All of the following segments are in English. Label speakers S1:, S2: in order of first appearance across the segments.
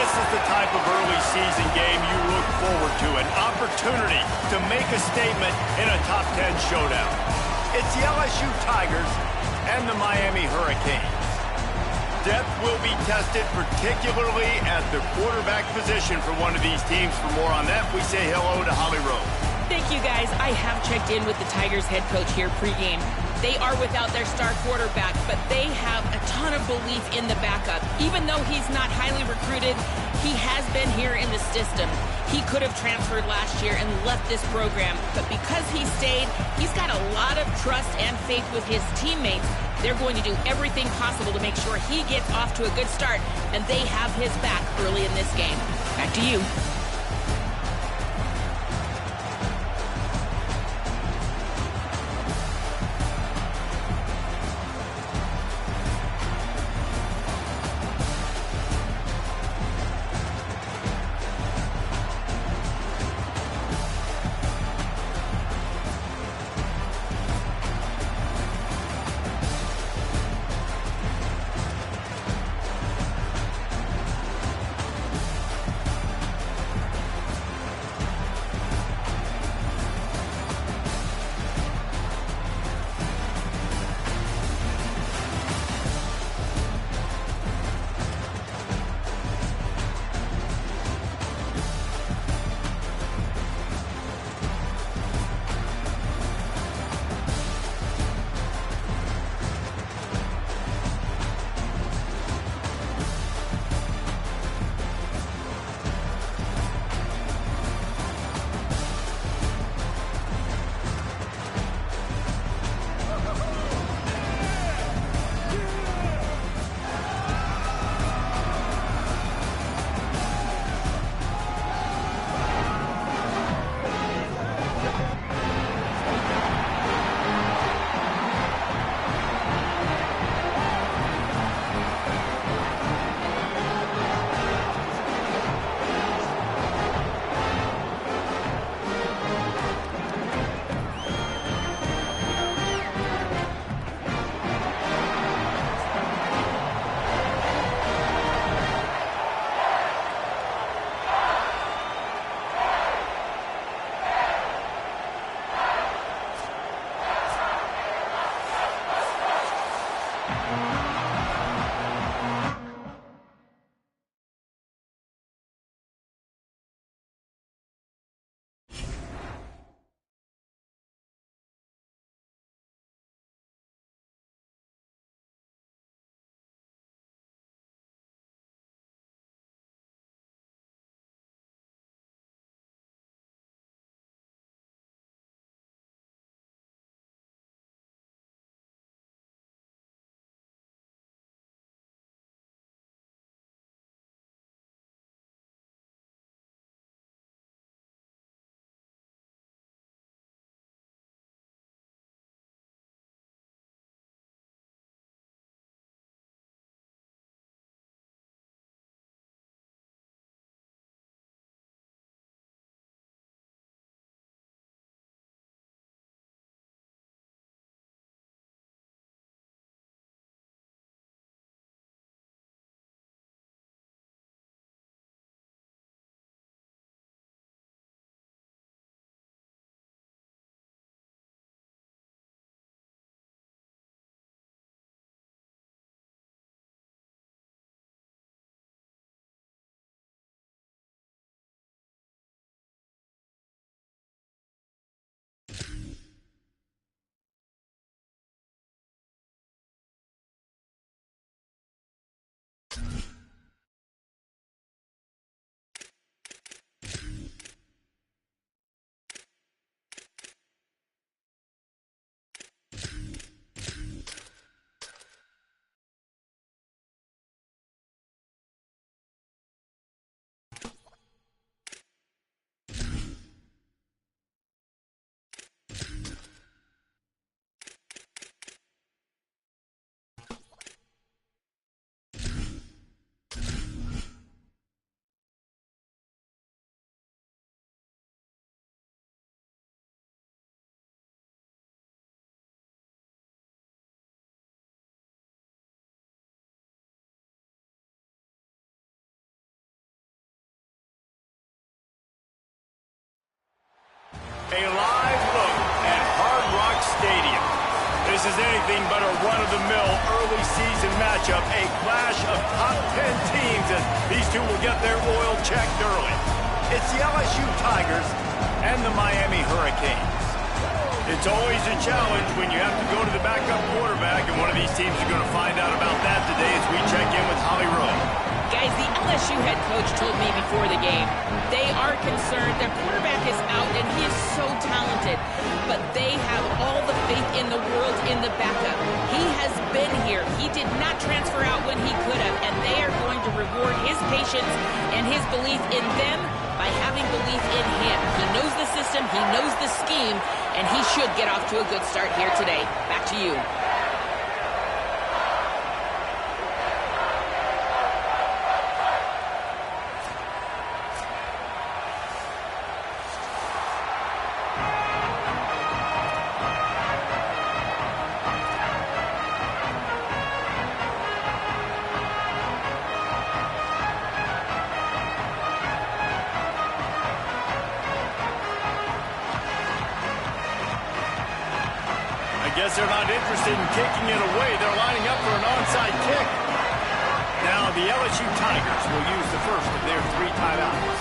S1: This is the type of early season game you look forward to, an opportunity to make a statement in a top 10 showdown. It's the LSU Tigers and the Miami Hurricanes. Depth will be tested, particularly at the quarterback position for one of these teams. For more on that, we say hello to Holly Rowe.
S2: Thank you, guys. I have checked in with the Tigers head coach here pregame. They are without their star quarterback, but they have a ton of belief in the backup. Even though he's not highly recruited, he has been here in the system. He could have transferred last year and left this program, but because he stayed, he's got a lot of trust and faith with his teammates. They're going to do everything possible to make sure he gets off to a good start, and they have his back early in this game. Back to you.
S1: is anything but a run-of-the-mill early season matchup, a clash of top 10 teams as these two will get their oil checked early. It's the LSU Tigers and the Miami Hurricanes. It's always a challenge when you have to go to the backup quarterback, and one of these teams are going to find out about that today as we check in with Holly Rowe.
S2: Guys, the LSU head coach told me before the game, they are concerned. Their quarterback is out, and he is so talented. But they have all the faith in the world in the backup. He has been here. He did not transfer out when he could have, and they are going to reward his patience and his belief in them by having belief in him. He knows the system, he knows the scheme, and he should get off to a good start here today. Back to you.
S1: Guess they're not interested in kicking it away. They're lining up for an onside kick. Now the LSU Tigers will use the first of their 3 timeouts.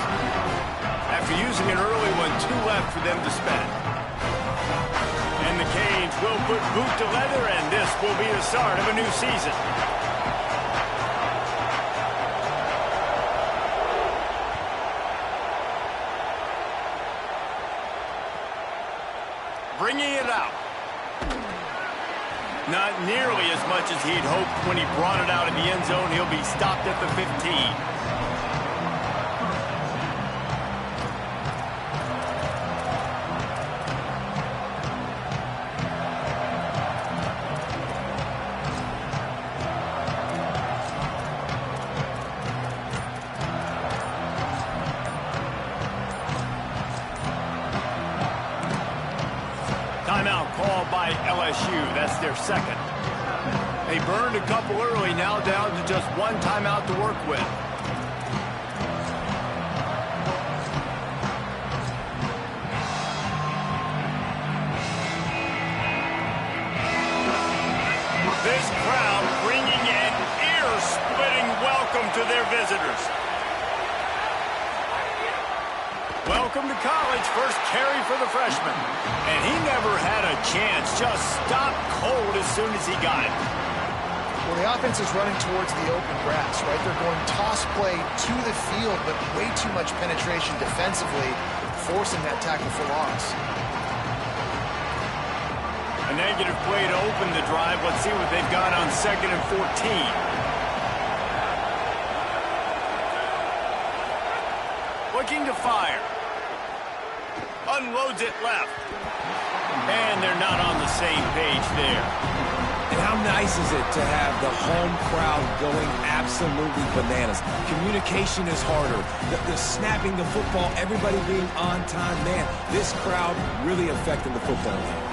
S1: After using an early one, 2 left for them to spend. And the Canes will put boot to leather, and this will be the start of a new season. Bringing it out. Not nearly as much as he'd hoped when he brought it out in the end zone. He'll be stopped at the 15. Timeout called by LSU. That's their second. They burned a couple early, now down to just 1 timeout to work with. This crowd bringing an ear-splitting welcome to their visitors. Welcome to college, first carry for the freshman. And he never had a chance, just stopped cold as soon as he got it.
S3: Well, the offense is running towards the open grass, right? They're going toss play to the field, but way too much penetration defensively, forcing that tackle for loss.
S1: A negative play to open the drive. Let's see what they've got on 2nd and 14. Looking to fire. Unloads it left. And they're not on the same page there.
S4: And how nice is it to have the home crowd going absolutely bananas? Communication is harder. The snapping the football, everybody being on time. Man, this crowd really affecting the football game.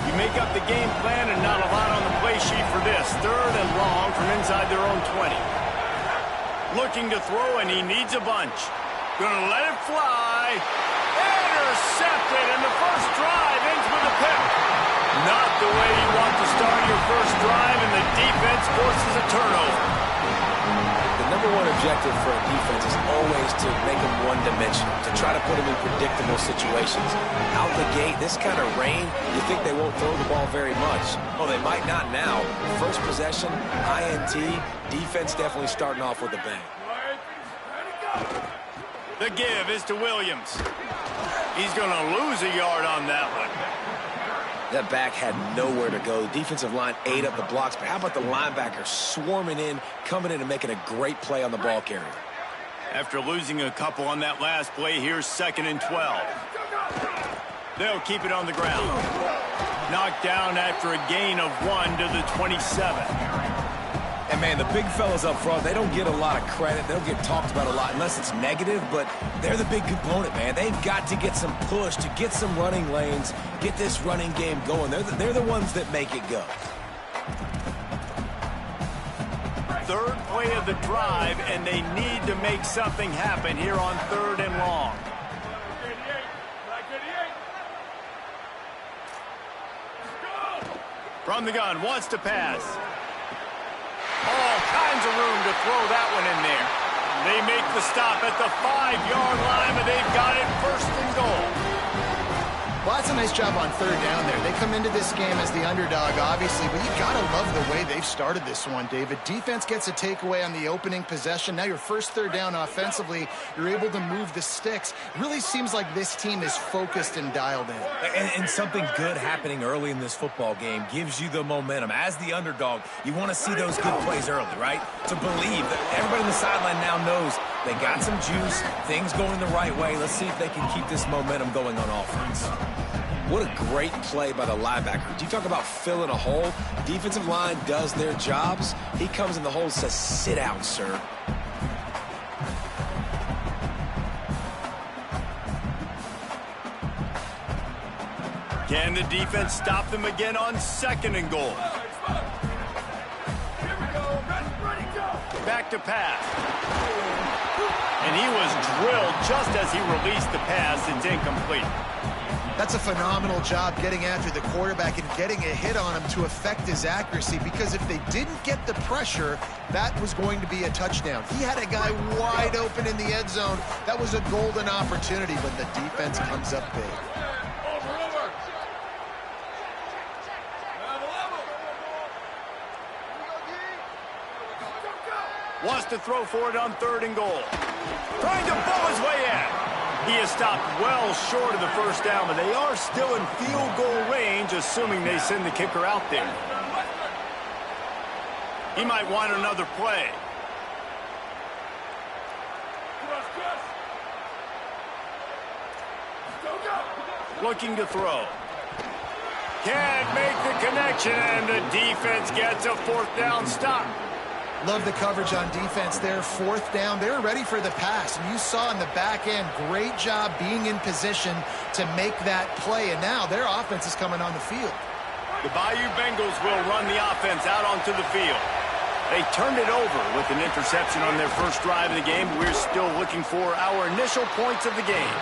S1: You make up the game plan and not a lot on the play sheet for this. 3rd and long from inside their own 20. Looking to throw, and he needs a bunch. Gonna let it fly. Intercepted, and the first drive ends with a pick. Not the way you want to start your first drive, and the defense forces a turnover.
S4: The number 1 objective for a defense is always to make them one-dimensional, to try to put them in predictable situations. Out the gate, this kind of rain, you think they won't throw the ball very much. Well, they might not now. First possession, INT, defense definitely starting off with a bang.
S1: The give is to Williams. He's going to lose a yard on that one.
S4: That back had nowhere to go. The defensive line ate up the blocks, but how about the linebacker swarming in, coming in and making a great play on the ball carrier?
S1: After losing a couple on that last play, here's 2nd and 12. They'll keep it on the ground. Knocked down after a gain of 1 to the 27.
S4: And, man, the big fellas up front, they don't get a lot of credit. They don't get talked about a lot unless it's negative, but they're the big component, man. They've got to get some push, to get some running lanes, get this running game going. They're the ones that make it go.
S1: 3rd play of the drive, and they need to make something happen here on 3rd and long. From the gun, wants to pass. All kinds of room to throw that one in there. They make the stop at the 5-yard line, but they've got it first and goal.
S3: Well, that's a nice job on third down there. They come into this game as the underdog, obviously, but you got to love the way they've started this one, David. Defense gets a takeaway on the opening possession. Now your first third down offensively, you're able to move the sticks. Really seems like this team is focused and dialed in.
S4: And something good happening early in this football game gives you the momentum. As the underdog, you want to see those good plays early, right? To believe that everybody on the sideline now knows they got some juice, things going the right way. Let's see if they can keep this momentum going on offense. What a great play by the linebacker. Do you talk about filling a hole? Defensive line does their jobs. He comes in the hole and says, sit down, sir.
S1: Can the defense stop them again on second and goal? Back to pass. And he was drilled just as he released the pass. It's incomplete.
S3: That's a phenomenal job getting after the quarterback and getting a hit on him to affect his accuracy, because if they didn't get the pressure, that was going to be a touchdown. He had a guy wide open in the end zone. That was a golden opportunity, but the defense comes up big.
S1: Wants to throw for it on third and goal. Trying to bow his way in. He is stopped well short of the first down, but they are still in field goal range, assuming they send the kicker out there. He might want another play. Looking to throw. Can't make the connection, and the defense gets a fourth down stop.
S3: Love the coverage on defense there. Fourth down. They're ready for the pass. And you saw in the back end, great job being in position to make that play. And now their offense is coming on the field.
S1: The Bayou Bengals will run the offense out onto the field. They turned it over with an interception on their first drive of the game. We're still looking for our initial points of the game.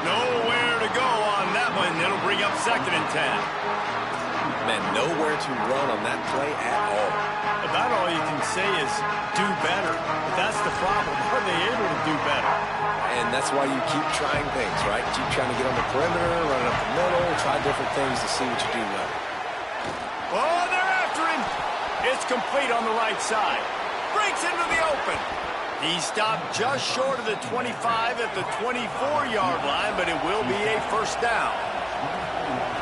S1: Nowhere to go on that one. It'll bring up second and 10.
S4: Man, nowhere to run on that play at all.
S1: About all you can say is do better. But that's the problem. Are they able to do better?
S4: And that's why you keep trying things, right? Keep trying to get on the perimeter, running up the middle, try different things to see what you do well.
S1: Oh, they're after him. It's complete on the right side. Breaks into the open. He stopped just short of the 25 at the 24-yard line, but it will be a first down.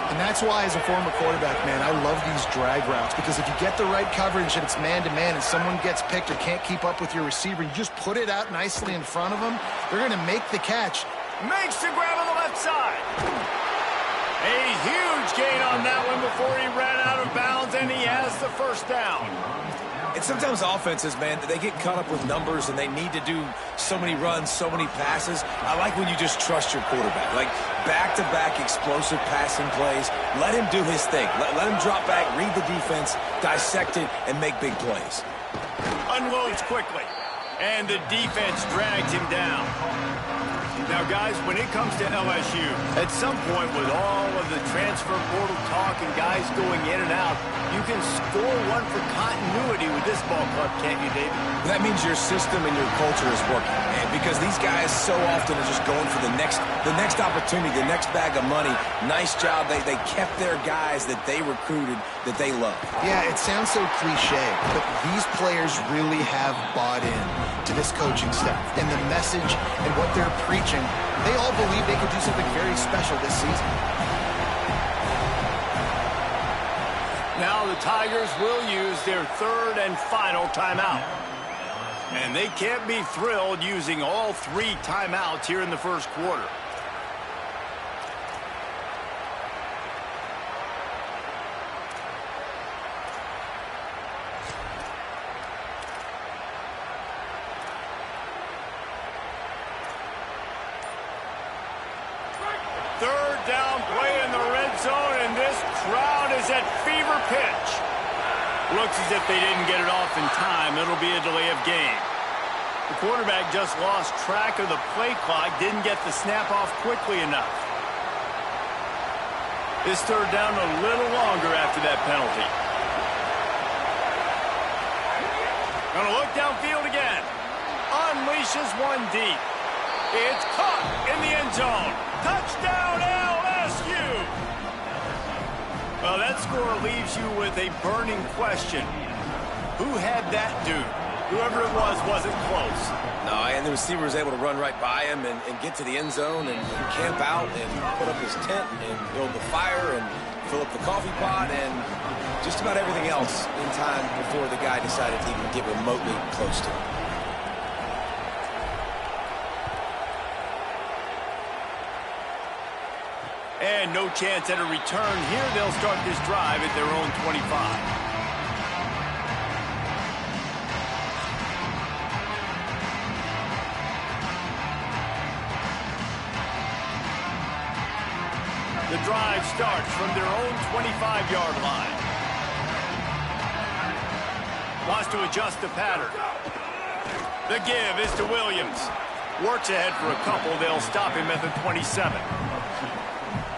S3: And that's why, as a former quarterback, man, I love these drag routes, because if you get the right coverage and it's man-to-man and someone gets picked or can't keep up with your receiver, you just put it out nicely in front of them, they're going to make the catch.
S1: Makes the grab on the left side. A huge gain on that one before he ran out of bounds, and he has the first down.
S4: And sometimes offenses, man, they get caught up with numbers and they need to do so many runs, so many passes. I like when you just trust your quarterback. Like back-to-back explosive passing plays. Let him do his thing. Let him drop back, read the defense, dissect it, and make big plays.
S1: Unloads quickly, and the defense drags him down. Now, guys, when it comes to LSU, at some point with all of the transfer portal talk and guys going in and out, you can score one for continuity with this ball club, can't you, David?
S4: That means your system and your culture is working, man, because these guys so often are just going for the next opportunity, the next bag of money. Nice job. They kept their guys that they recruited, that they love.
S3: Yeah, it sounds so cliche, but these players really have bought in to this coaching staff and the message and what they're preaching. They all believe they could do something very special this season.
S1: Now the Tigers will use their third and final timeout. And they can't be thrilled using all three timeouts here in the first quarter. Third down play in the red zone, and this crowd is at fever pitch. Looks as if they didn't get it off in time. It'll be a delay of game. The quarterback just lost track of the play clock, didn't get the snap off quickly enough. This third down a little longer after that penalty. Gonna look downfield again. Unleashes one deep. It's caught in the end zone. Touchdown LSU! Well, that score leaves you with a burning question. Who had that dude? Whoever it was wasn't close.
S4: No, and the receiver was able to run right by him and get to the end zone and camp out and put up his tent and build the fire and fill up the coffee pot and just about everything else in time before the guy decided to even get remotely close to him.
S1: And no chance at a return here. They'll start this drive at their own 25. The drive starts from their own 25-yard line. Wants to adjust the pattern. The give is to Williams. Works ahead for a couple. They'll stop him at the 27.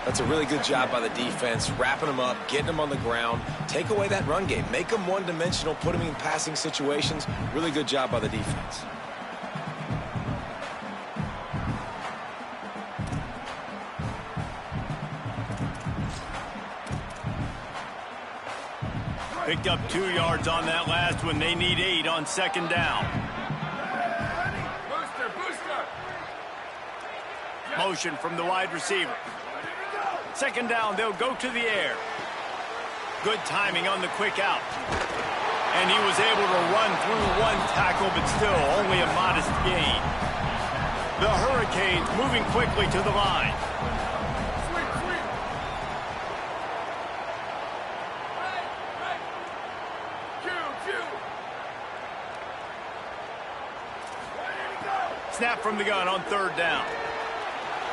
S4: That's a really good job by the defense, wrapping them up, getting them on the ground, take away that run game, make them one-dimensional, put them in passing situations. Really good job by the defense.
S1: Picked up 2 yards on that last one. They need 8 on second down. Motion from the wide receiver. Second down, they'll go to the air. Good timing on the quick out. And he was able to run through one tackle, but still only a modest gain. The Hurricanes moving quickly to the line. Snap from the gun on third down.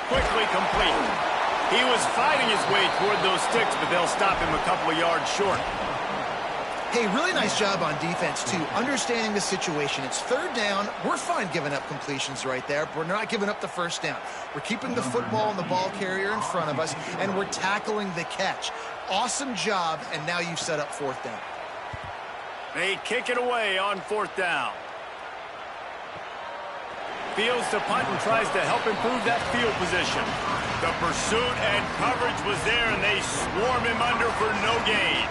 S1: Quickly complete. He was fighting his way toward those sticks, but they'll stop him a couple of yards short.
S3: Hey, really nice job on defense, too. Understanding the situation. It's third down. We're fine giving up completions right there, but we're not giving up the first down. We're keeping the football and the ball carrier in front of us, and we're tackling the catch. Awesome job, and now you've set up fourth down.
S1: They kick it away on fourth down. Fields to punt and tries to help improve that field position. The pursuit and coverage was there, and they swarm him under for no gain.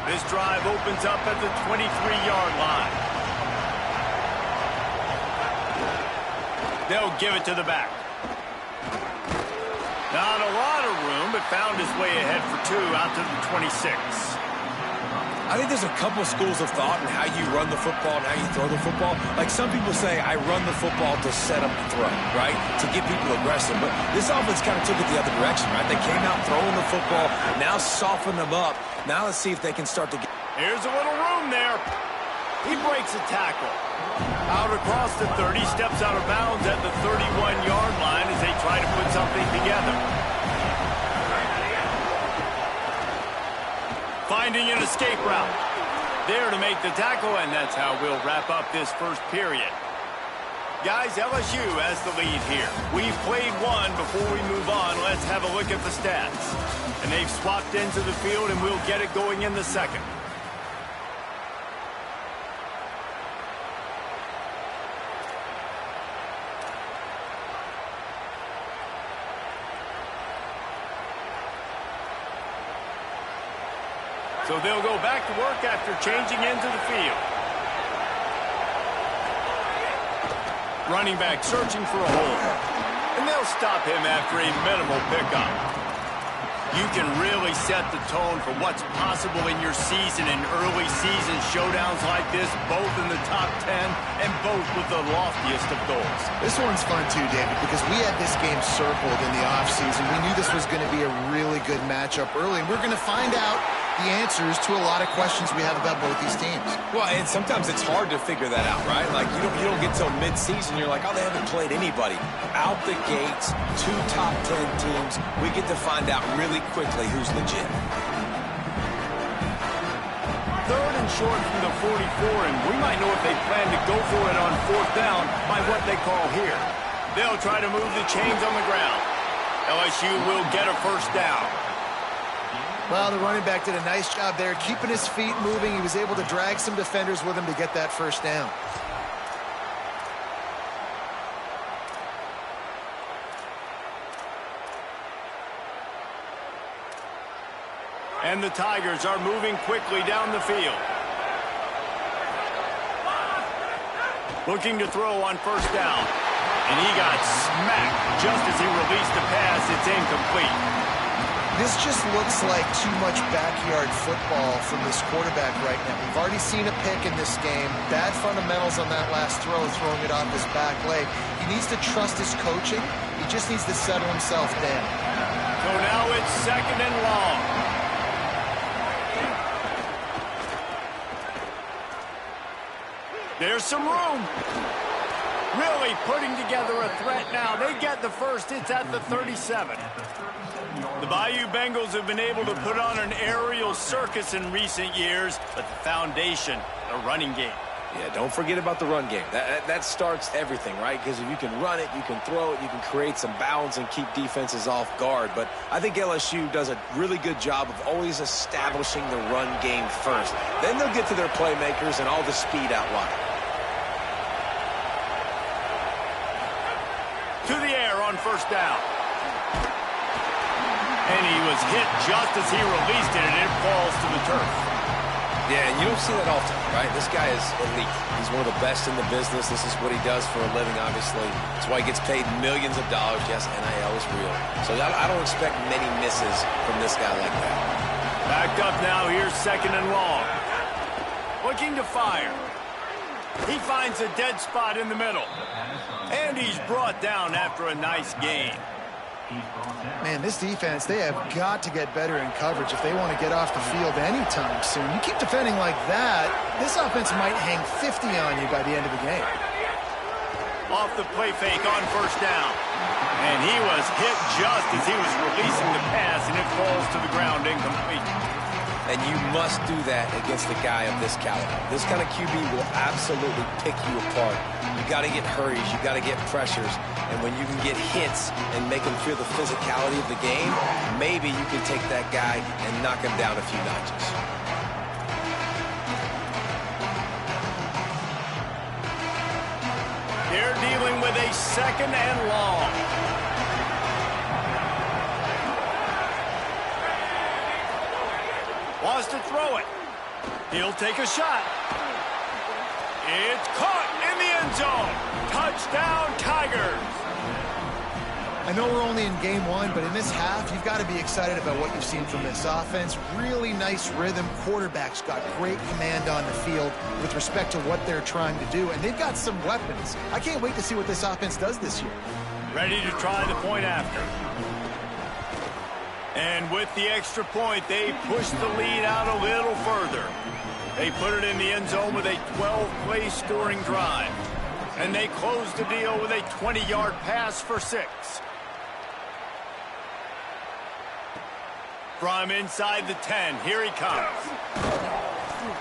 S1: This drive opens up at the 23-yard line. They'll give it to the back. Not a lot of room, but found his way ahead for 2 out to the 26.
S4: I think there's a couple schools of thought in how you run the football and how you throw the football. Like some people say, I run the football to set up the throw, right? To get people aggressive. But this offense kind of took it the other direction, right? They came out throwing the football, now soften them up. Now let's see if they can start to get...
S1: Here's a little room there. He breaks a tackle. Out across the 30, steps out of bounds at the 31-yard line as they try to put something together. Finding an escape route. There to make the tackle, and that's how we'll wrap up this first period. Guys, LSU has the lead here. We've played one. Before we move on, let's have a look at the stats. And they've swapped into the field, and we'll get it going in the second. So they'll go back to work after changing into the field. Running back searching for a hole. And they'll stop him after a minimal pickup. You can really set the tone for what's possible in your season in early season showdowns like this, both in the top 10 and both with the loftiest of goals.
S3: This one's fun too, David, because we had this game circled in the offseason. We knew this was going to be a really good matchup early, and we're going to find out the answers to a lot of questions we have about both these teams.
S4: Well, and sometimes it's hard to figure that out, right? Like, you don't get till mid-season, you're like, oh, they haven't played anybody. Out the gates, 2 top 10 teams, we get to find out really quickly who's legit.
S1: Third and short from the 44, and we might know if they plan to go for it on fourth down by what they call here. They'll try to move the chains on the ground. LSU will get a first down.
S3: Well, the running back did a nice job there, keeping his feet moving. He was able to drag some defenders with him to get that first down.
S1: And the Tigers are moving quickly down the field. Looking to throw on first down. And he got smacked just as he released the pass. It's incomplete.
S3: This just looks like too much backyard football from this quarterback right now. We've already seen a pick in this game. Bad fundamentals on that last throw, throwing it off his back leg. He needs to trust his coaching. He just needs to settle himself down.
S1: So now it's second and long. There's some room. Really putting together a threat now. They get the first. It's at the 37. The Bayou Bengals have been able to put on an aerial circus in recent years, but the foundation, the running game.
S4: Yeah, don't forget about the run game. That starts everything, right? Because if you can run it, you can throw it, you can create some bounds and keep defenses off guard. But I think LSU does a really good job of always establishing the run game first. Then they'll get to their playmakers and all the speed out wide.
S1: To the air on first down. And he was hit just as he released it, and it falls to the turf.
S4: Yeah, and you don't see that often, right? This guy is elite. He's one of the best in the business. This is what he does for a living, obviously. That's why he gets paid millions of dollars. Yes, NIL is real. So I don't expect many misses from this guy like that.
S1: Backed up now. Here's second and long. Looking to fire. He finds a dead spot in the middle. And he's brought down after a nice gain.
S3: Man, this defense, they have got to get better in coverage if they want to get off the field anytime soon. You keep defending like that, this offense might hang 50 on you by the end of the game.
S1: Off the play fake on first down. And he was hit just as he was releasing the pass, and it falls to the ground incomplete.
S4: And you must do that against a guy of this caliber. This kind of QB will absolutely pick you apart. You got to get hurries, you got to get pressures, and when you can get hits and make him feel the physicality of the game, maybe you can take that guy and knock him down a few notches.
S1: They're dealing with a second and long. Wants to throw it. He'll take a shot. It's caught in the end zone. Touchdown, Tigers.
S3: I know we're only in game one, but in this half, you've got to be excited about what you've seen from this offense. Really nice rhythm. Quarterback's got great command on the field with respect to what they're trying to do, and they've got some weapons. I can't wait to see what this offense does this year.
S1: Ready to try the point after. And with the extra point, they push the lead out a little further. They put it in the end zone with a 12-play scoring drive. And they close the deal with a 20-yard pass for 6. From inside the 10, here he comes.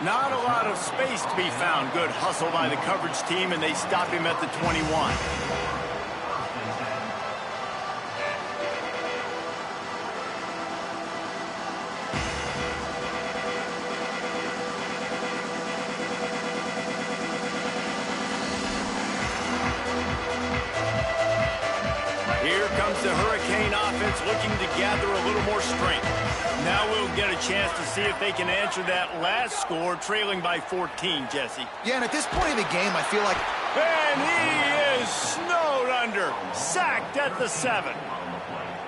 S1: Not a lot of space to be found. Good hustle by the coverage team, and they stop him at the 21. Here comes the Hurricane offense looking to gather a little more strength. Now we'll get a chance to see if they can answer that last score, trailing by 14, Jesse.
S3: Yeah, and at this point in the game, I feel like...
S1: And he is snowed under, sacked at the 7.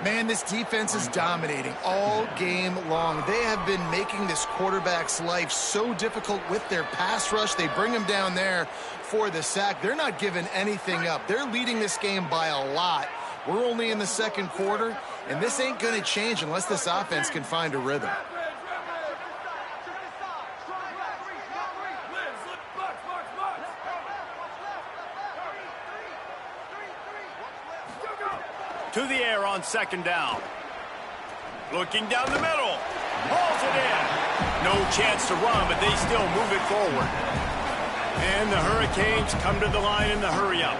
S3: Man, this defense is dominating all game long. They have been making this quarterback's life so difficult with their pass rush. They bring him down there for the sack. They're not giving anything up. They're leading this game by a lot. We're only in the second quarter, and this ain't going to change unless this offense can find a rhythm.
S1: To the air on second down. Looking down the middle. Hauls it in. No chance to run, but they still move it forward. And the Hurricanes come to the line in the hurry-up.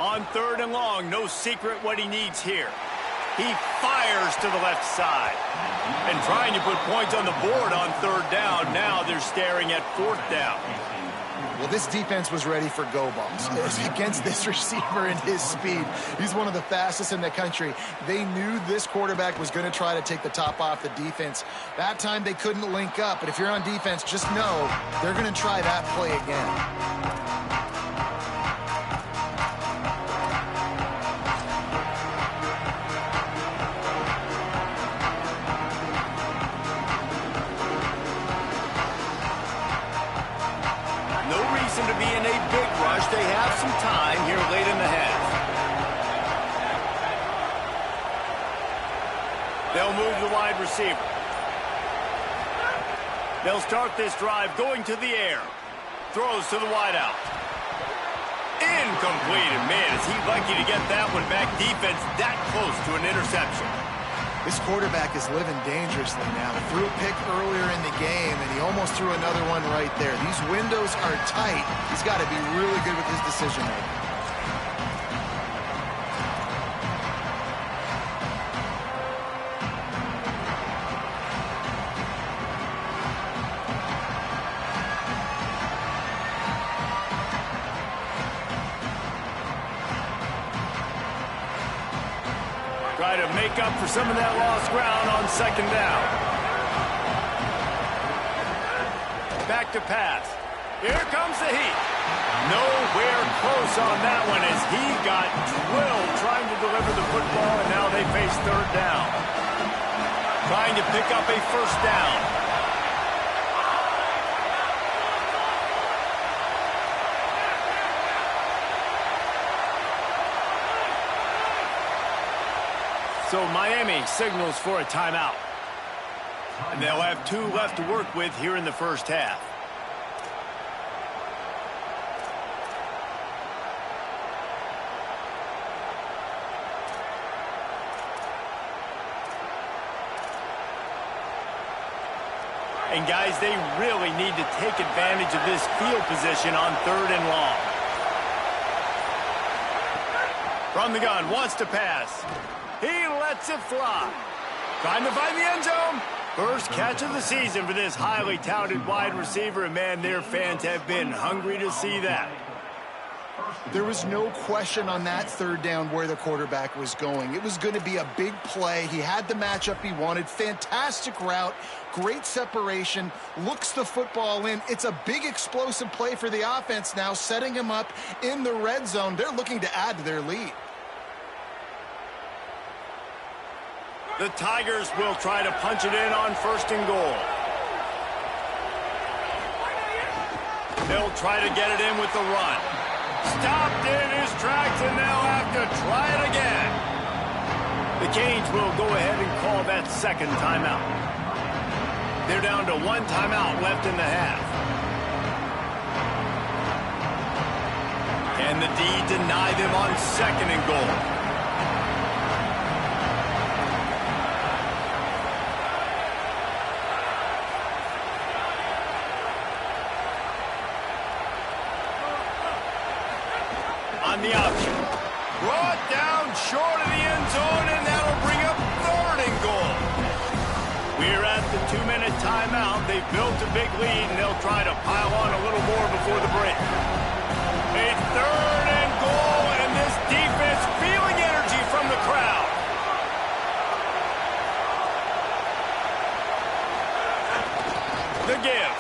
S1: On 3rd and long, no secret what he needs here. He fires to the left side. And trying to put points on the board on 3rd down. Now they're staring at 4th down.
S3: Well, this defense was ready for go balls. Against this receiver and his speed, he's one of the fastest in the country. They knew this quarterback was going to try to take the top off the defense. That time they couldn't link up, but if you're on defense, just know they're going to try that play again.
S1: To be in a big rush. They have some time here late in the half. They'll move the wide receiver. They'll start this drive going to the air. Throws to the wideout. Incomplete. And man, is he lucky to get that one back. Defense that close to an interception.
S3: This quarterback is living dangerously now. Threw a pick earlier in the game, and he almost threw another one right there. These windows are tight. He's got to be really good with his decision-making.
S1: Try to make up for some of that lost ground on 2nd down. Back to pass. Here comes the heat. Nowhere close on that one as he got drilled trying to deliver the football, and now they face 3rd down. Trying to pick up a 1st down. So Miami signals for a timeout. And they'll have 2 left to work with here in the 1st half. And guys, they really need to take advantage of this field position on 3rd and long. From the gun, wants to pass. He lets it fly. Trying to find the end zone. First catch of the season for this highly touted wide receiver. And, man, their fans have been hungry to see that.
S3: There was no question on that 3rd down where the quarterback was going. It was going to be a big play. He had the matchup he wanted. Fantastic route. Great separation. Looks the football in. It's a big explosive play for the offense now, setting him up in the red zone. They're looking to add to their lead.
S1: The Tigers will try to punch it in on 1st and goal. They'll try to get it in with the run. Stopped in his tracks, and they'll have to try it again. The Canes will go ahead and call that 2nd timeout. They're down to 1 timeout left in the half. Can the D deny them on 2nd and goal? On the option. Brought down short of the end zone, and that'll bring up 3rd and goal. We're at the 2-minute timeout. They've built a big lead, and they'll try to pile on a little more before the break. A 3rd and goal, and this defense feeling energy from the crowd. The give.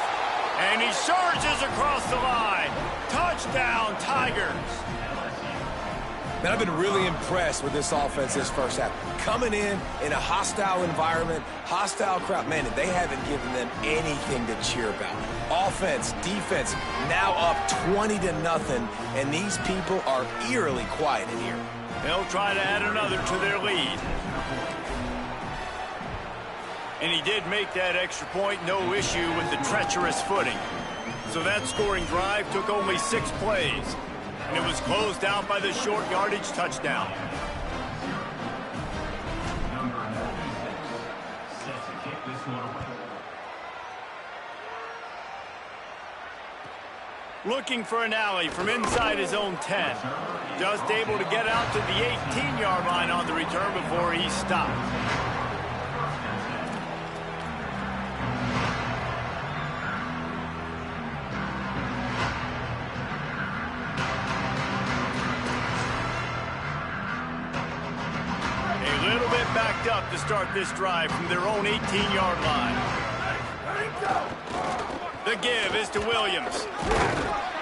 S1: And he surges across the line. Touchdown, Tigers.
S4: Man, I've been really impressed with this offense this 1st half. Coming in a hostile environment, hostile crowd. Man, they haven't given them anything to cheer about. Offense, defense, now up 20-0, and these people are eerily quiet in here.
S1: They'll try to add another to their lead. And he did make that extra point, no issue with the treacherous footing. So that scoring drive took only 6 plays. And it was closed out by the short yardage touchdown. Looking for an alley from inside his own 10. Just able to get out to the 18-yard line on the return before he stopped. A little bit backed up to start this drive from their own 18-yard line. The give is to Williams.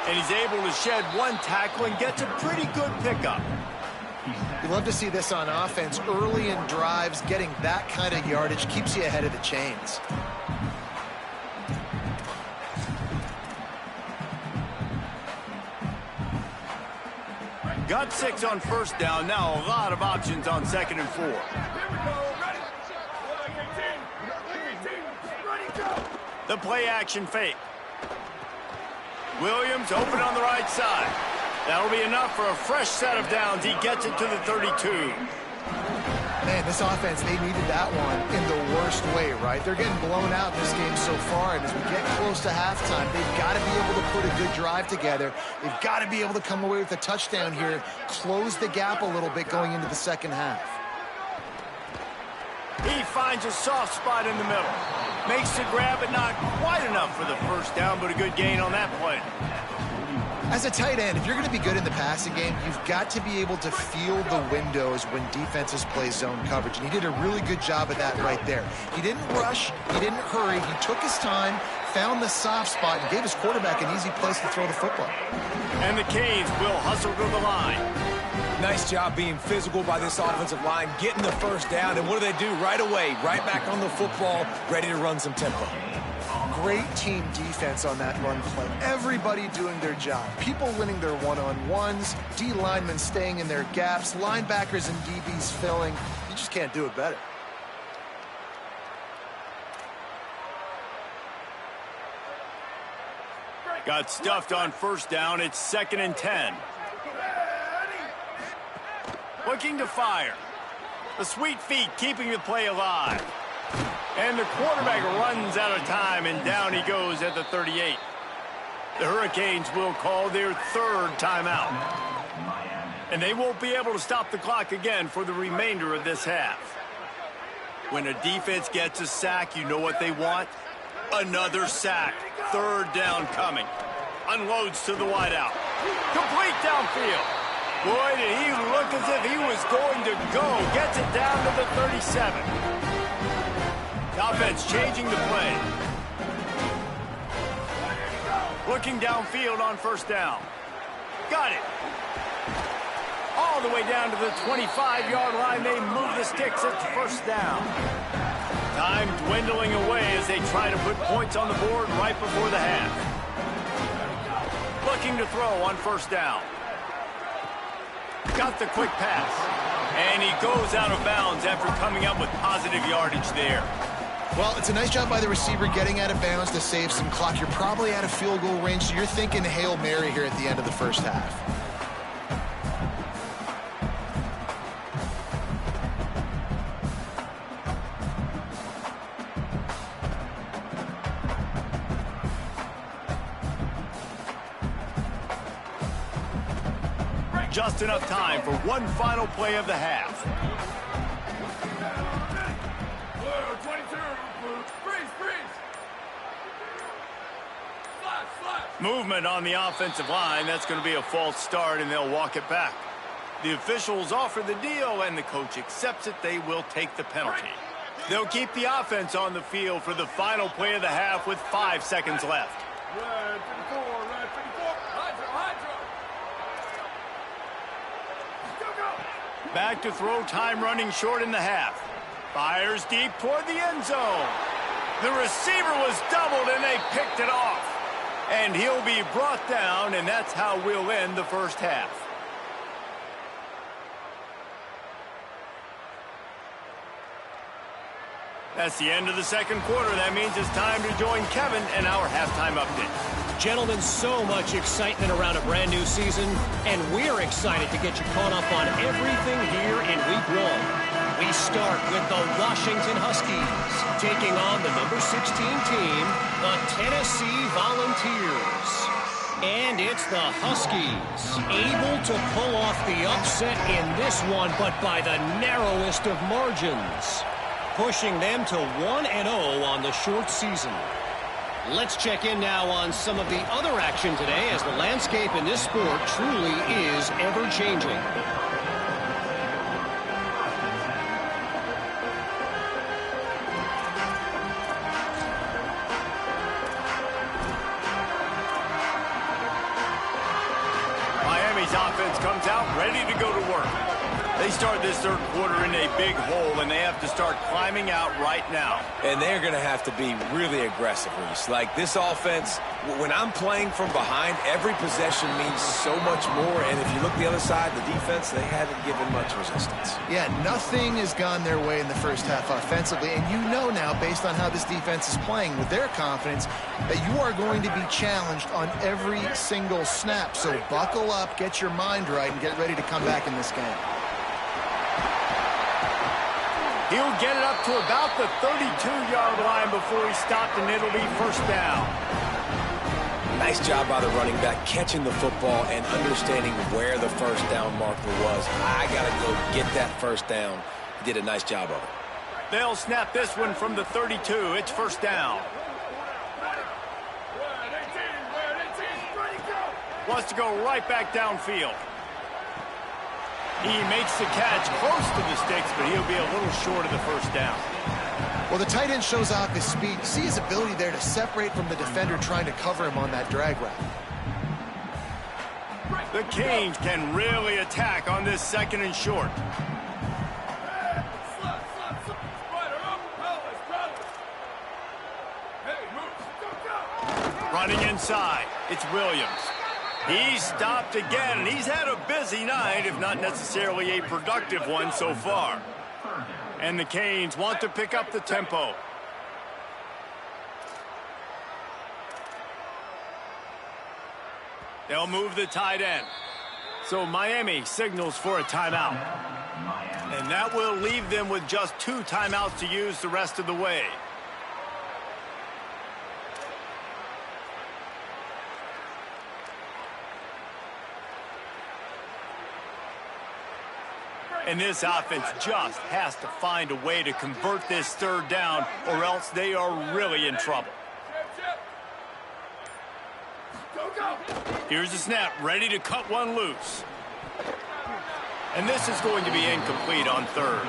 S1: And he's able to shed one tackle and gets a pretty good pickup.
S3: You love to see this on offense. Early in drives, getting that kind of yardage keeps you ahead of the chains.
S1: Got 6 on first down. Now a lot of options on 2nd and 4. The play action fake. Williams open on the right side. That'll be enough for a fresh set of downs. He gets it to the 32.
S3: Man, this offense, they needed that one in the worst way, right? They're getting blown out in this game so far, and as we get close to halftime, they've got to be able to put a good drive together. They've got to be able to come away with a touchdown here, close the gap a little bit going into the second half.
S1: He finds a soft spot in the middle. Makes the grab, but not quite enough for the first down, but a good gain on that play.
S3: As a tight end, if you're going to be good in the passing game, you've got to be able to feel the windows when defenses play zone coverage. And he did a really good job of that right there. He didn't rush. He didn't hurry. He took his time, found the soft spot, and gave his quarterback an easy place to throw the football.
S1: And the Canes will hustle to the line.
S4: Nice job being physical by this offensive line, getting the first down. And what do they do right away? Right back on the football, ready to run some tempo.
S3: Great team defense on that run play. Everybody doing their job. People winning their one-on-ones, D linemen staying in their gaps, linebackers and DBs filling. You just can't do it better.
S1: Got stuffed on first down. It's 2nd and 10. Looking to fire. The sweet feet keeping the play alive. And the quarterback runs out of time, and down he goes at the 38. The Hurricanes will call their 3rd timeout. And they won't be able to stop the clock again for the remainder of this half. When a defense gets a sack, you know what they want? Another sack. 3rd down coming. Unloads to the wideout. Complete downfield. Boy, did he look as if he was going to go. Gets it down to the 37. Offense changing the play. Looking downfield on first down. Got it. All the way down to the 25-yard line. They move the sticks. It's first down. Time dwindling away as they try to put points on the board right before the half. Looking to throw on first down. Got the quick pass. And he goes out of bounds after coming up with positive yardage there.
S3: Well, it's a nice job by the receiver getting out of bounds to save some clock. You're probably out of field goal range, so you're thinking Hail Mary here at the end of the first half.
S1: Just enough time for one final play of the half. Movement on the offensive line. That's going to be a false start, and they'll walk it back. The officials offer the deal, and the coach accepts it. They will take the penalty. They'll keep the offense on the field for the final play of the half with 5 seconds left. Back to throw, time running short in the half. Fires deep toward the end zone. The receiver was doubled, and they picked it off. And he'll be brought down, and that's how we'll end the first half. That's the end of the second quarter. That means it's time to join Kevin and our halftime update.
S5: Gentlemen, so much excitement around a brand new season, and we're excited to get you caught up on everything here in Week 1. We start with the Washington Huskies, taking on the number 16 team, the Tennessee Volunteers. And it's the Huskies, able to pull off the upset in this one, but by the narrowest of margins, pushing them to 1-0 on the short season. Let's check in now on some of the other action today, as the landscape in this sport truly is ever-changing.
S1: Offense comes out ready to go to work. They start this third quarter in a big hole, and they have to start climbing out right now.
S4: And they're going to have to be really aggressive, Reese. Like this offense, when I'm playing from behind, every possession means so much more. And if you look the other side, the defense, they haven't given much resistance.
S3: Yeah, nothing has gone their way in the first half offensively. And you know now, based on how this defense is playing with their confidence, that you are going to be challenged on every single snap. So buckle up, get your mind right, and get ready to come back in this game.
S1: He'll get it up to about the 32-yard line before he stopped, and it'll be first down.
S4: Nice job by the running back, catching the football and understanding where the first down marker was. I got to go get that first down. He did a nice job of it.
S1: They'll snap this one from the 32. It's first down. Wants to go right back downfield. He makes the catch close to the sticks, but he'll be a little short of the first down.
S3: Well, the tight end shows off his speed. You see his ability there to separate from the defender trying to cover him on that drag route.
S1: The Canes can really attack on this second and short. Running inside, it's Williams. He's stopped again, and he's had a busy night, if not necessarily a productive one so far. And the Canes want to pick up the tempo. They'll move the tight end. So Miami signals for a timeout. And that will leave them with just 2 timeouts to use the rest of the way. And this offense just has to find a way to convert this third down, or else they are really in trouble. Here's the snap, ready to cut one loose. And this is going to be incomplete on third.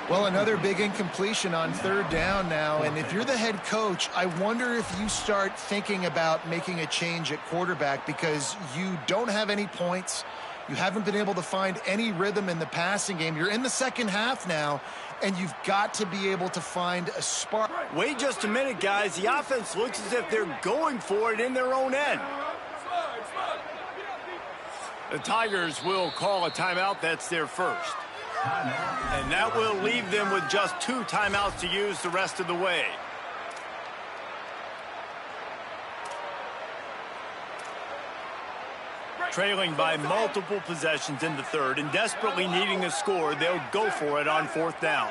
S3: Well, another big incompletion on third down now. And if you're the head coach, I wonder if you start thinking about making a change at quarterback, because you don't have any points. You haven't been able to find any rhythm in the passing game. You're in the second half now, and you've got to be able to find a spark.
S1: Wait just a minute, guys. The offense looks as if they're going for it in their own end. The Tigers will call a timeout. That's their first. And that will leave them with just 2 timeouts to use the rest of the way. Trailing by multiple possessions in the third and desperately needing a score, they'll go for it on fourth down.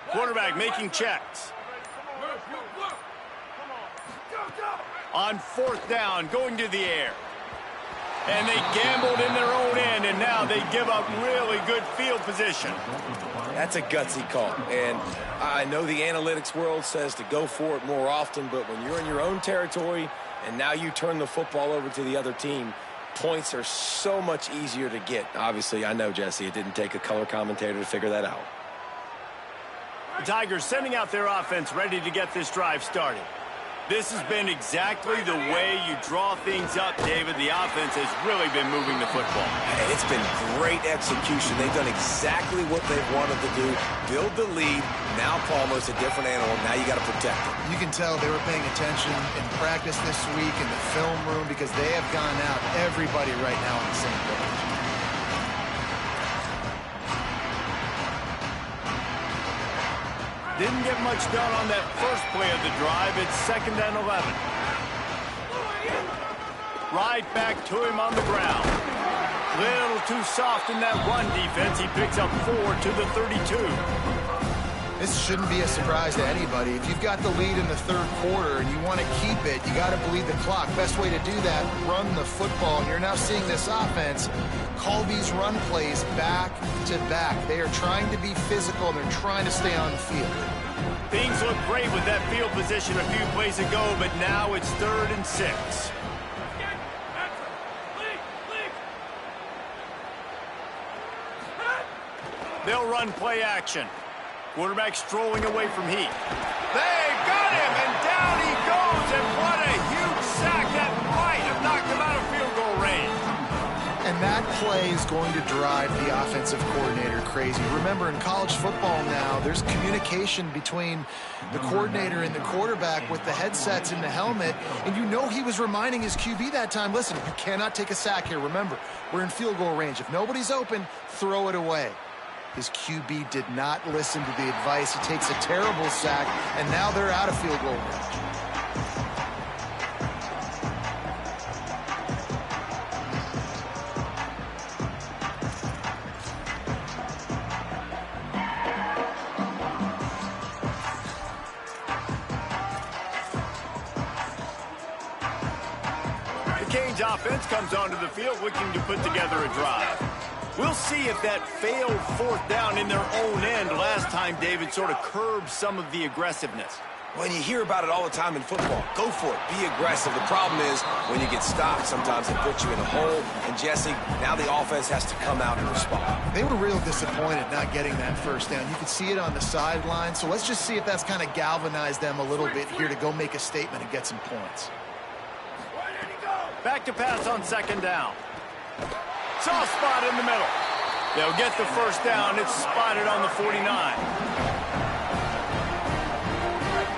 S1: Quarterback making checks. On fourth down, going to the air. And they gambled in their own end, and now they give up really good field position.
S4: That's a gutsy call. And I know the analytics world says to go for it more often, but when you're in your own territory and now you turn the football over to the other team, points are so much easier to get. Obviously, I know, Jesse, it didn't take a color commentator to figure that out.
S1: The Tigers sending out their offense ready to get this drive started. This has been exactly the way you draw things up, David. The offense has really been moving the football.
S4: And it's been great execution. They've done exactly what they've wanted to do. Build the lead. Now Palmer's a different animal. Now you got to protect it.
S3: You can tell they were paying attention in practice this week in the film room, because they have gone out, everybody right now on the same page.
S1: Didn't get much done on that first play of the drive. It's 2nd and 11. Right back to him on the ground. Little too soft in that run defense. He picks up 4 to the 32.
S3: This shouldn't be a surprise to anybody. If you've got the lead in the third quarter and you want to keep it, you got to bleed the clock. Best way to do that, run the football. And you're now seeing this offense call these run plays back to back. They are trying to be physical, and they're trying to stay on the field.
S1: Things look great with that field position a few plays ago, but now it's 3rd and 6. They'll run play action. Quarterback strolling away from heat. They've got him, and down he goes, and what a huge sack. That might have knocked him out of field goal range.
S3: And that play is going to drive the offensive coordinator crazy. Remember, in college football now, there's communication between the coordinator and the quarterback with the headsets in the helmet, and you know he was reminding his QB that time, listen, you cannot take a sack here. Remember, we're in field goal range. If nobody's open, throw it away. His QB did not listen to the advice. He takes a terrible sack, and now they're out of field goal range.
S1: The Canes offense comes onto the field looking to put together a drive. We'll see if that failed 4th down in their own end last time, David, sort of curbed some of the aggressiveness.
S4: When you hear about it all the time in football, go for it. Be aggressive. The problem is when you get stopped, sometimes it puts you in a hole. And, Jesse, now the offense has to come out and respond.
S3: They were real disappointed not getting that 1st down. You could see it on the sideline. So let's just see if that's kind of galvanized them a little bit here to go make a statement and get some points.
S1: Back to pass on 2nd down. Soft spot in the middle. They'll get the 1st down. It's spotted on the 49.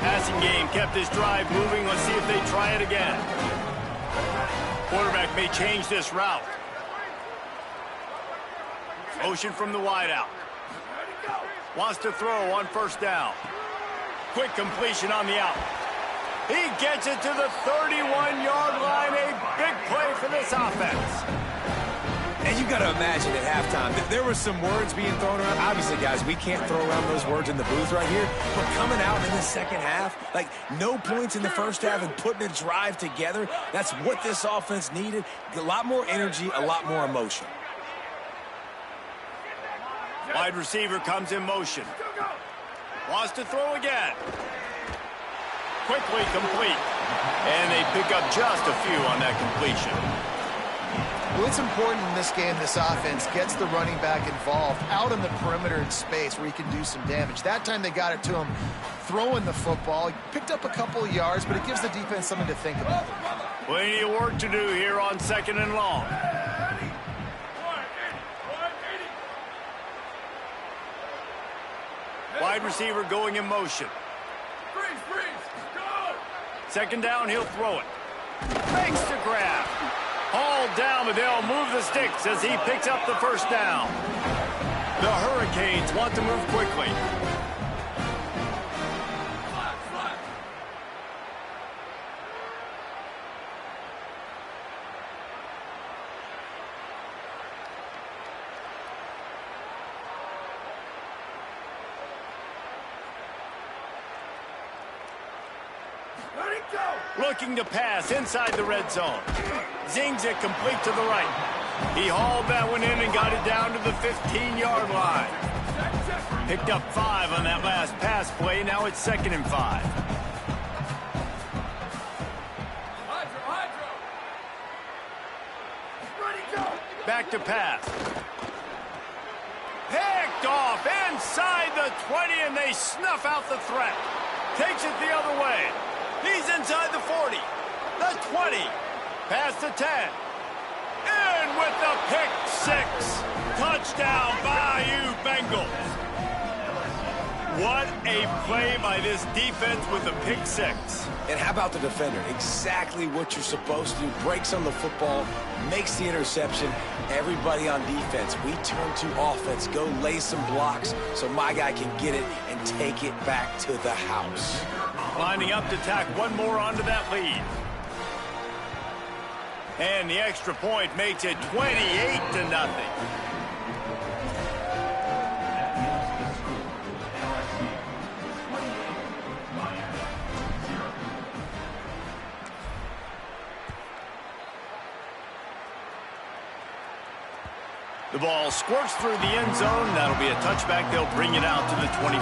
S1: Passing game kept this drive moving. Let's see if they try it again. Quarterback may change this route. Motion from the wideout. Wants to throw on 1st down. Quick completion on the out. He gets it to the 31-yard line. A big play for this offense.
S4: And you got to imagine at halftime, there were some words being thrown around. Obviously, guys, we can't throw around those words in the booth right here. But coming out in the second half, like no points in the first half and putting a drive together, that's what this offense needed. A lot more energy, a lot more emotion.
S1: Wide receiver comes in motion. Wants to throw again. Quickly complete. And they pick up just a few on that completion.
S3: Well, it's important in this game this offense gets the running back involved out on the perimeter in space where he can do some damage. That time they got it to him throwing the football. He picked up a couple of yards, but it gives the defense something to think about.
S1: Plenty of work to do here on 2nd and long. Wide receiver going in motion. 2nd down, he'll throw it. Fakes to grab. Hauled down, but they'll move the sticks as he picks up the 1st down. The Hurricanes want to move quickly. Looking to pass inside the red zone. Zings it complete to the right. He hauled that one in and got it down to the 15-yard line. Picked up 5 on that last pass play. Now it's 2nd and 5. Back to pass. Picked off inside the 20, and they snuff out the threat. Takes it the other way. He's inside the 40, the 20, past the 10, and with the pick 6. Touchdown, Bayou Bengals. What a play by this defense with a pick 6.
S4: And how about the defender? Exactly what you're supposed to do. Breaks on the football, makes the interception. Everybody on defense, we turn to offense. Go lay some blocks so my guy can get it and take it back to the house.
S1: Lining up to tack one more onto that lead. And the extra point makes it 28-0. The ball squirts through the end zone. That'll be a touchback. They'll bring it out to the 25.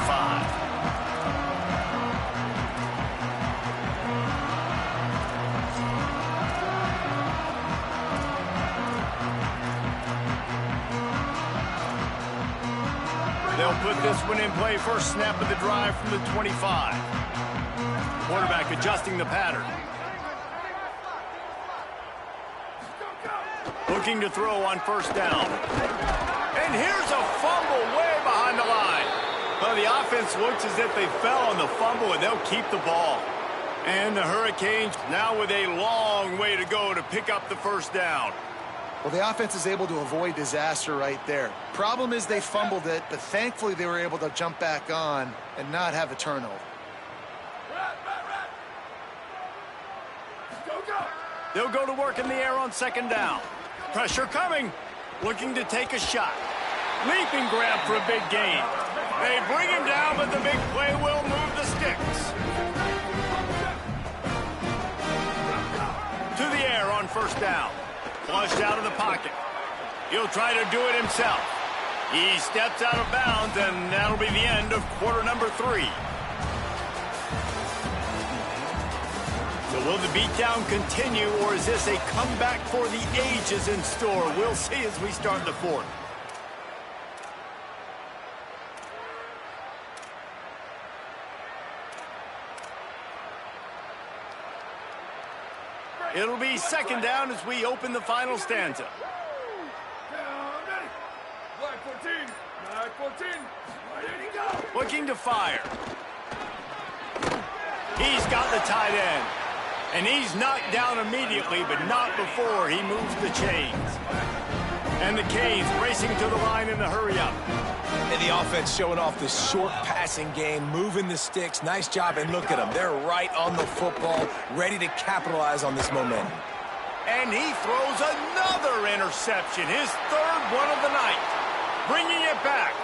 S1: They'll put this one in play. First snap of the drive from the 25. Quarterback adjusting the pattern. Looking to throw on first down. And here's a fumble way behind the line. Well, the offense looks as if they fell on the fumble, and they'll keep the ball. And the Hurricanes now with a long way to go to pick up the first down.
S3: Well, the offense is able to avoid disaster right there. Problem is they fumbled it, but thankfully they were able to jump back on and not have a turnover.
S1: They'll go to work in the air on second down. Pressure coming. Looking to take a shot. Leaping grab for a big gain. They bring him down, but the big play will move the sticks. To the air on first down. Flushed out of the pocket. He'll try to do it himself. He steps out of bounds, and that'll be the end of quarter number 3. So will the beatdown continue, or is this a comeback for the ages in store? We'll see as we start the fourth. It'll be second down as we open the final stanza. Looking to fire. He's got the tight end. And he's knocked down immediately, but not before he moves the chains. And the Canes racing to the line in the hurry-up.
S4: And the offense showing off the short passing game, moving the sticks. Nice job, and look at them. They're right on the football, ready to capitalize on this momentum.
S1: And he throws another interception, his third one of the night. Bringing it back.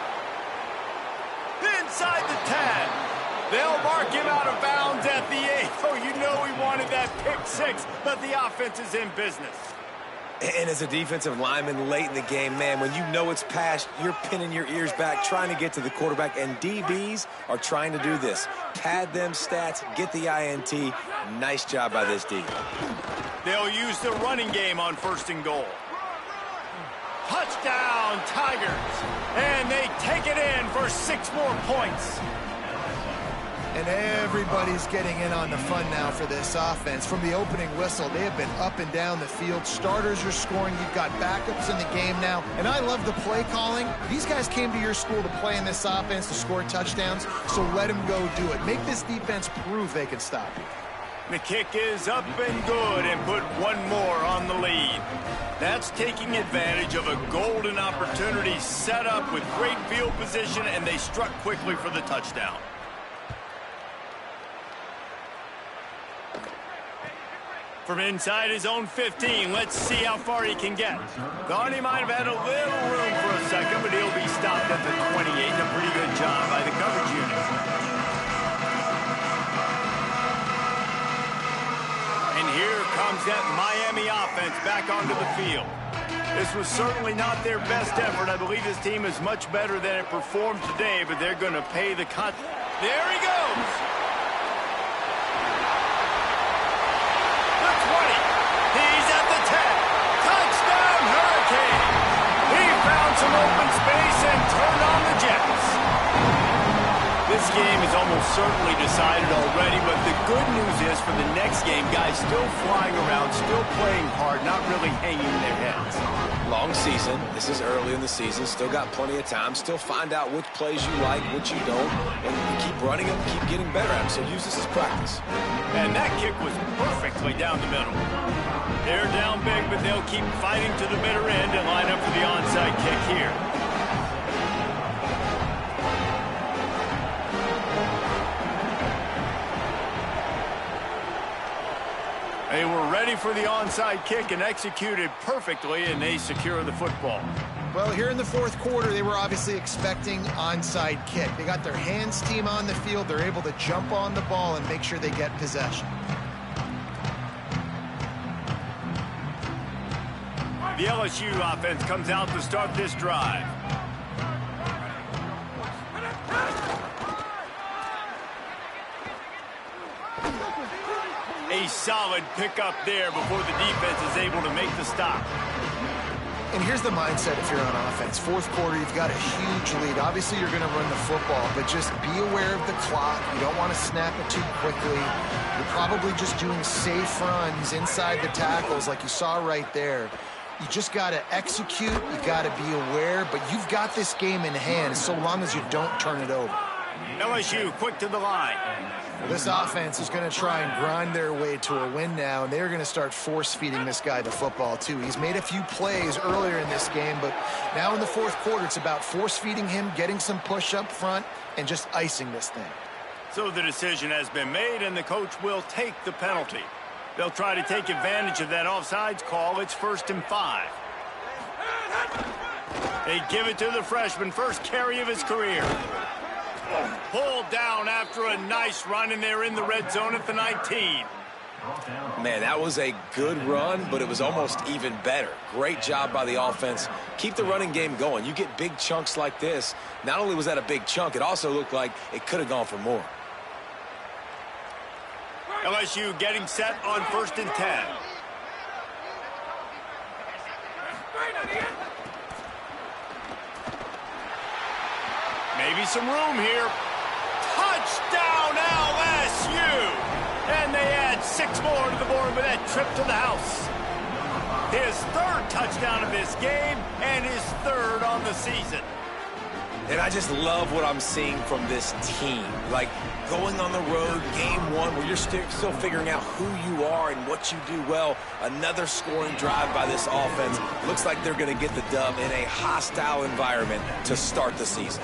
S1: Inside the 10. They'll mark him out of bounds at the 8. Oh, you know he wanted that pick 6, but the offense is in business.
S4: And as a defensive lineman late in the game, man, when you know it's past, you're pinning your ears back, trying to get to the quarterback, and DBs are trying to do this. Pad them stats, get the INT. Nice job by this D.
S1: They'll use the running game on first and goal. Touchdown, Tigers. And they take it in for 6 more points.
S3: And everybody's getting in on the fun now for this offense. From the opening whistle, they have been up and down the field. Starters are scoring. You've got backups in the game now. And I love the play calling. These guys came to your school to play in this offense to score touchdowns, so let them go do it. Make this defense prove they can stop you.
S1: The kick is up and good, and put one more on the lead. That's taking advantage of a golden opportunity set up with great field position, and they struck quickly for the touchdown. From inside his own 15, let's see how far he can get. Thought he might have had a little room for a second, but he'll be stopped at the 28. A pretty good job by the coverage unit. And here comes that Miami offense back onto the field. This was certainly not their best effort. I believe this team is much better than it performed today, but they're going to pay the cut. There he goes. He's at the 10. Touchdown, Hurricane. He found some open space and turned on the Jets. This game is almost certainly decided already, but the good news is for the next game, guys still flying around, still playing hard, not really hanging their heads.
S4: Long season. This is early in the season. Still got plenty of time. Still find out which plays you like, which you don't, and keep running them, keep getting better at them. So use this as practice.
S1: And that kick was perfectly down the middle. They're down big, but they'll keep fighting to the bitter end and line up for the onside kick here. They were ready for the onside kick and executed perfectly, and they secure the football.
S3: Well, here in the fourth quarter, they were obviously expecting onside kick. They got their hands team on the field. They're able to jump on the ball and make sure they get possession.
S1: The LSU offense comes out to start this drive. A solid pickup there before the defense is able to make the stop.
S3: And here's the mindset if you're on offense. Fourth quarter, you've got a huge lead. Obviously, you're going to run the football, but just be aware of the clock. You don't want to snap it too quickly. You're probably just doing safe runs inside the tackles like you saw right there. You just got to execute. You got to be aware, but you've got this game in hand so long as you don't turn it over.
S1: LSU quick to the line.
S3: Well, this offense is going to try and grind their way to a win now, and they're going to start force-feeding this guy the football, too. He's made a few plays earlier in this game, but now in the fourth quarter, it's about force-feeding him, getting some push up front, and just icing this thing.
S1: So the decision has been made, and the coach will take the penalty. They'll try to take advantage of that offsides call. It's 1st and 5. They give it to the freshman, first carry of his career. Pulled down after a nice run, and they're in the red zone at the 19.
S4: Man, that was a good run, but it was almost even better. Great job by the offense. Keep the running game going. You get big chunks like this. Not only was that a big chunk, it also looked like it could have gone for more.
S1: LSU getting set on 1st and 10. Maybe some room here. Touchdown LSU! And they add 6 more to the board with that trip to the house. His 3rd touchdown of this game and his 3rd on the season.
S4: And I just love what I'm seeing from this team. Like, going on the road, game 1, where you're still figuring out who you are and what you do well. Another scoring drive by this offense. Looks like they're going to get the dub in a hostile environment to start the season.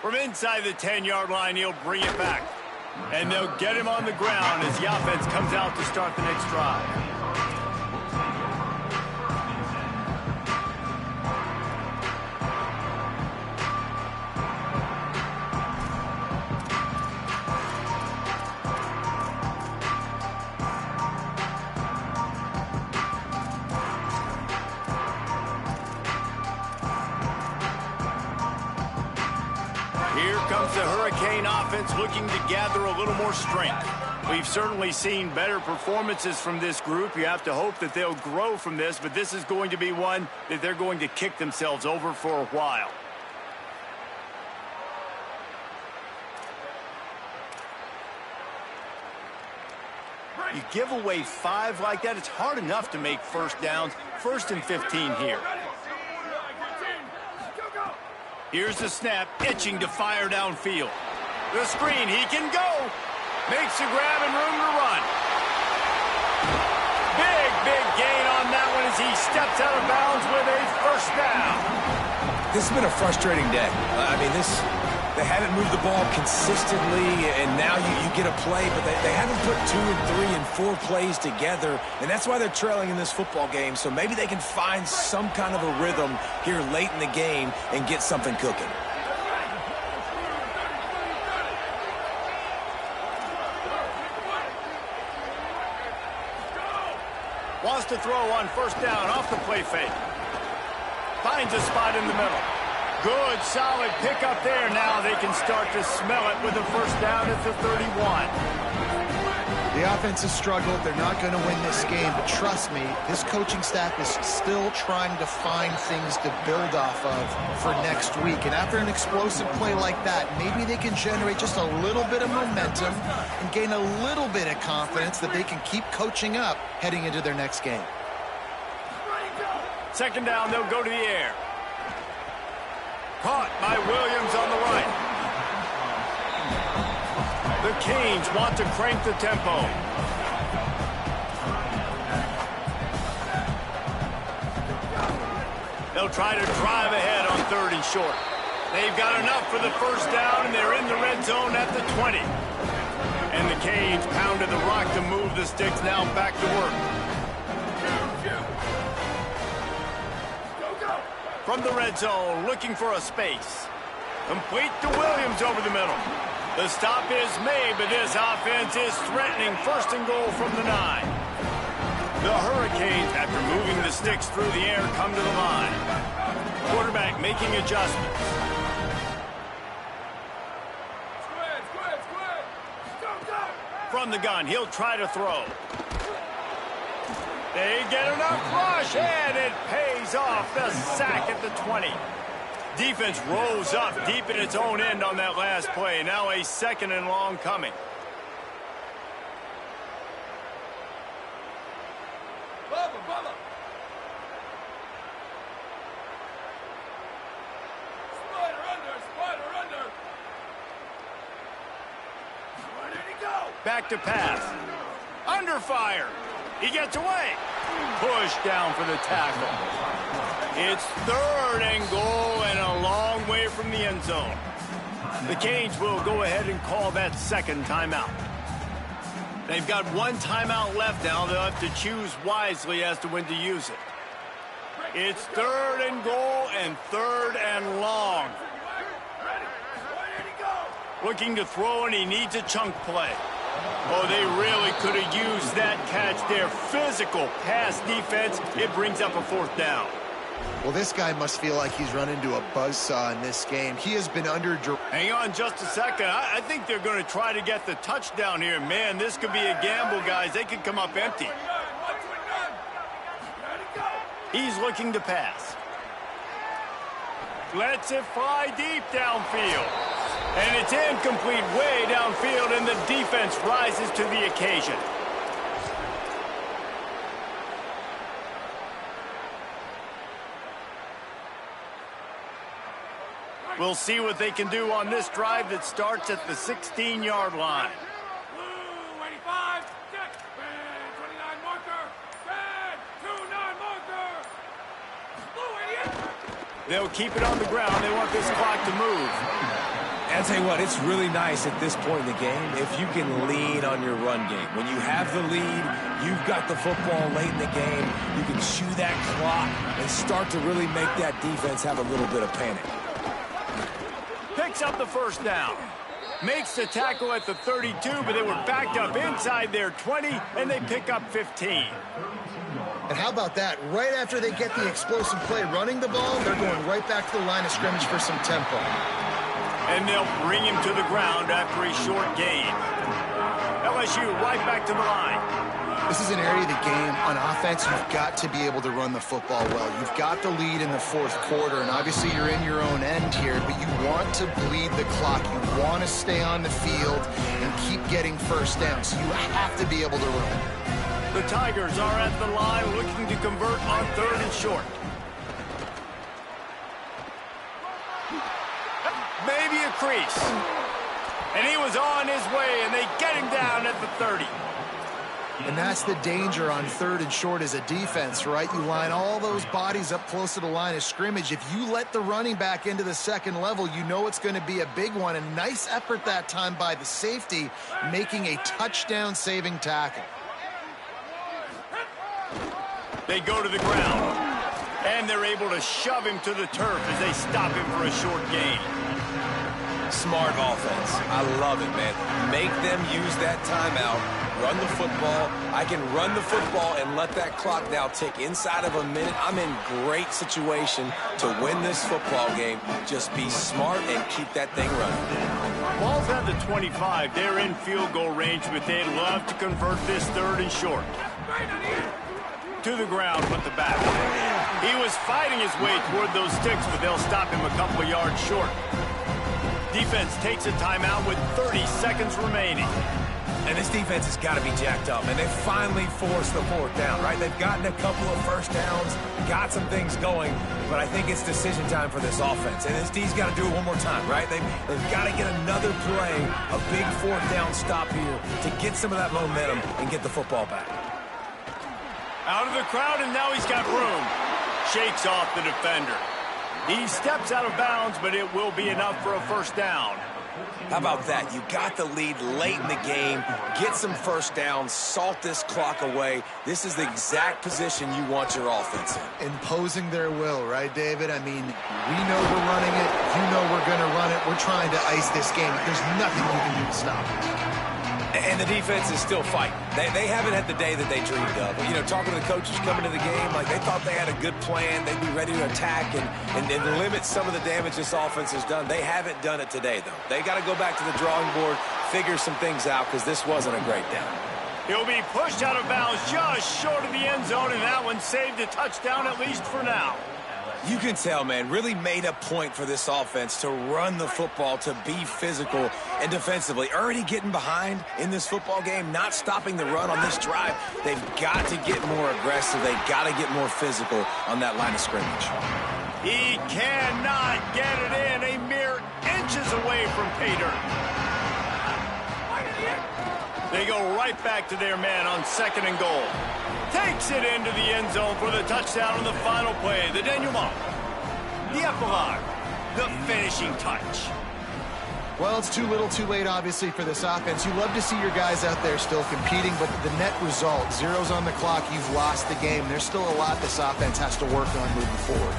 S1: From inside the 10-yard line, he'll bring it back. And they'll get him on the ground as the offense comes out to start the next drive. Here comes the Hurricane offense looking to gather a little more strength. We've certainly seen better performances from this group. You have to hope that they'll grow from this, but this is going to be one that they're going to kick themselves over for a while. You give away 5 like that, it's hard enough to make first downs. 1st and 15 here. Here's the snap, itching to fire downfield. The screen, he can go. Makes a grab and room to run. Big gain on that one as he steps out of bounds with a 1st down.
S4: This has been a frustrating day. They haven't moved the ball consistently, and now you get a play, but they haven't put 2 and 3 and 4 plays together, and that's why they're trailing in this football game. So maybe they can find some kind of a rhythm here late in the game and get something cooking.
S1: Wants to throw on 1st down off the play fake. Finds a spot in the middle. Good, solid pickup there. Now they can start to smell it with a 1st down at the 31.
S3: The offense has struggled. They're not going to win this game, but trust me, this coaching staff is still trying to find things to build off of for next week. And after an explosive play like that, maybe they can generate just a little bit of momentum and gain a little bit of confidence that they can keep coaching up heading into their next game.
S1: 2nd down, they'll go to the air. Caught by Williams on the right. The Canes want to crank the tempo. They'll try to drive ahead on 3rd and short. They've got enough for the 1st down, and they're in the red zone at the 20. And the Canes pounded the rock to move the sticks, now back to work. From the red zone, looking for a space. Complete to Williams over the middle. The stop is made, but this offense is threatening 1st and goal from the 9. The Hurricanes, after moving the sticks through the air, come to the line. Quarterback making adjustments. From the gun, he'll try to throw. They get enough rush, and it pays off. The sack at the 20. Defense rose up deep in its own end on that last play. Now a 2nd and long coming. Back to pass. Under fire. He gets away. Push down for the tackle. It's 3rd and goal and a long way from the end zone. The Canes will go ahead and call that 2nd timeout. They've got 1 timeout left now. They'll have to choose wisely as to when to use it. It's 3rd and goal and 3rd and long. Looking to throw, and he needs a chunk play. Oh, they really could have used that catch there. Physical pass defense. It brings up a 4th down.
S3: Well, this guy must feel like he's run into a buzzsaw in this game. He has been under...
S1: Hang on just a second. I think they're going to try to get the touchdown here. Man, this could be a gamble, guys. They could come up empty. He's looking to pass. Lets it fly deep downfield. And it's incomplete way downfield, and the defense rises to the occasion. We'll see what they can do on this drive that starts at the 16-yard line.
S6: Blue 85, check. Red 29 marker. Red 29 marker. Blue 88.
S1: They'll keep it on the ground. They want this clock to move.
S4: I'll tell you what, it's really nice at this point in the game if you can lean on your run game. When you have the lead, you've got the football late in the game, you can chew that clock and start to really make that defense have a little bit of panic.
S1: Picks up the 1st down. Makes the tackle at the 32, but they were backed up inside their 20, and they pick up 15.
S3: And how about that? Right after they get the explosive play running the ball, they're going right back to the line of scrimmage for some tempo.
S1: And they'll bring him to the ground after a short gain. LSU right back to the line.
S3: This is an area of the game on offense you've got to be able to run the football well. You've got the lead in the 4th quarter, and obviously you're in your own end here, but you want to bleed the clock. You want to stay on the field and keep getting 1st down, so you have to be able to run.
S1: The Tigers are at the line looking to convert on 3rd and short. Maybe a crease. And he was on his way, and they get him down at the 30.
S3: And that's the danger on 3rd and short as a defense, right? You line all those bodies up close to the line of scrimmage. If you let the running back into the 2nd level, you know it's going to be a big one. A nice effort that time by the safety, making a touchdown-saving tackle.
S1: They go to the ground, and they're able to shove him to the turf as they stop him for a short gain.
S4: Smart offense. I love it, man. Make them use that timeout, run the football. I can run the football and let that clock now tick inside of a minute. I'm in great situation to win this football game. Just be smart and keep that thing running.
S1: Ball's at the 25. They're in field goal range, but they'd love to convert this 3rd and short. To the ground with the back. He was fighting his way toward those sticks, but they'll stop him a couple of yards short. Defense takes a timeout with 30 seconds remaining.
S4: And this defense has got to be jacked up, and they finally forced the 4th down, right? They've gotten a couple of 1st downs, got some things going, but I think it's decision time for this offense. And this D's got to do it one more time, right? They've got to get another play, a big 4th down stop here to get some of that momentum and get the football back.
S1: Out of the crowd, and now he's got room. Shakes off the defender. He steps out of bounds, but it will be enough for a 1st down.
S4: How about that? You got the lead late in the game. Get some first downs. Salt this clock away. This is the exact position you want your offense in.
S3: Imposing their will, right, David? I mean, we know we're running it. You know we're going to run it. We're trying to ice this game. There's nothing you can do to stop it.
S4: And the defense is still fighting. They haven't had the day that they dreamed of. You know, talking to the coaches coming to the game, like they thought they had a good plan. They'd be ready to attack and limit some of the damage this offense has done. They haven't done it today, though. They got to go back to the drawing board, figure some things out, because this wasn't a great down.
S1: He'll be pushed out of bounds just short of the end zone, and that one saved a touchdown at least for now.
S4: You can tell, man, really made a point for this offense to run the football, to be physical and defensively. Already getting behind in this football game, not stopping the run on this drive. They've got to get more aggressive. They've got to get more physical on that line of scrimmage.
S1: He cannot get it in, a mere inches away from pay dirt. They go right back to their man on 2nd and goal. Takes it into the end zone for the touchdown on the final play. The denouement, the epilogue, the finishing touch.
S3: Well, it's too little too late, obviously, for this offense. You love to see your guys out there still competing, but the net result, zeros on the clock, you've lost the game. There's still a lot this offense has to work on moving forward.